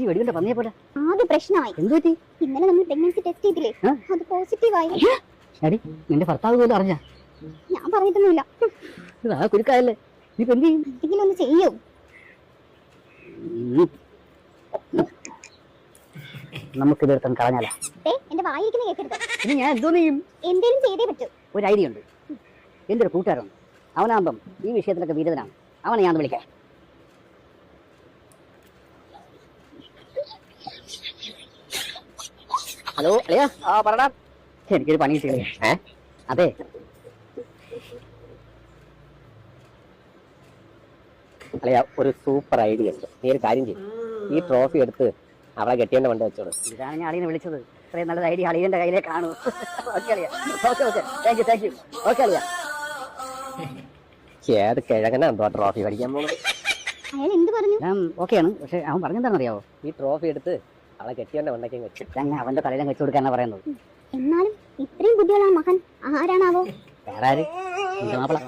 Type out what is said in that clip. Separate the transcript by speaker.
Speaker 1: വെടിവിന്റെ പന്നിയെ പോലെ
Speaker 2: ആകെ പ്രശ്നമായി.
Speaker 1: എന്ത് പറ്റി?
Speaker 2: ഇന്നലെ നമ്മൾ പ്രഗ്നൻസി ടെസ്റ്റ് ചെയ്തില്ലേ, അത് പോസിറ്റീവ് ആയി.
Speaker 1: എടി നിന്റെ ഭർത്താവ് പോലും അറിഞ്ഞ?
Speaker 2: ഞാൻ പറഞ്ഞിട്ടൊന്നുമില്ല.
Speaker 1: കുരുക്കായല്ലേ, നീ ഇപ്പൊ എന്ത് ചെയ്യും?
Speaker 2: എന്തെങ്കിലും ഒന്ന് ചെയ്യൂ.
Speaker 1: നമുക്കിതെടുത്തും കളഞ്ഞാലോ?
Speaker 2: എന്റെ വായിരിക്കുന്ന കേൾക്കരുത്.
Speaker 1: ഇനി ഞാൻ എന്തോ ചെയ്യും?
Speaker 2: എന്തേലും ചെയ്തേ പറ്റൂ.
Speaker 1: ഒരു ഐഡിയ ഉണ്ട്. എന്റെ ഒരു കൂട്ടുകാരുണ്ട്, അവനാകുമ്പം ഈ വിഷയത്തിലൊക്കെ വിരുദ്ധനാണ്. അവനെ ഞാൻ വിളിക്കാം. ഹലോ അളിയാ. പറടാ. എനിക്കൊരു പണി കിട്ടിയ. അതെ,
Speaker 3: അളിയ ഒരു സൂപ്പർ ഐഡിയ ഉണ്ട്. നീ ഒരു കാര്യം ചെയ്യും, ഈ ട്രോഫി എടുത്ത് അവളെ കെട്ടിയന്റെ കൊണ്ട് വെച്ചോളൂ.
Speaker 1: ഇതാണ് ഞാൻ അളിയനെ വിളിച്ചത്. ഇത്രയും നല്ലൊരു ഐഡിയ അളിയന്റെ കയ്യിലേ കാണൂ. ഓക്കെ അളിയാ. Okay okay, thank you. Okay അളിയാ.
Speaker 3: ഏത് കിഴങ്ങനാ എന്തോ ട്രോഫി പഠിക്കാൻ പോകുന്നത്?
Speaker 2: അയാൾ എന്ത് പറഞ്ഞു?
Speaker 1: ഞാൻ ഓക്കെയാണ്, പക്ഷെ അവൻ പറഞ്ഞെന്താണെന്നറിയാവോ?
Speaker 3: ഈ ട്രോഫി എടുത്ത് അവളെ കെട്ടിയന്റെ കൊണ്ടേക്കും വെച്ചു.
Speaker 1: ഞാൻ അവന്റെ തലയിലും വെച്ചു കൊടുക്കാനാ പറയുന്നത്.
Speaker 2: എന്നാലും ഇത്രയും ബുദ്ധിയുള്ള മകൻ ആരാണാവോ?
Speaker 1: വേറെ ആര്? മാപ്പിള.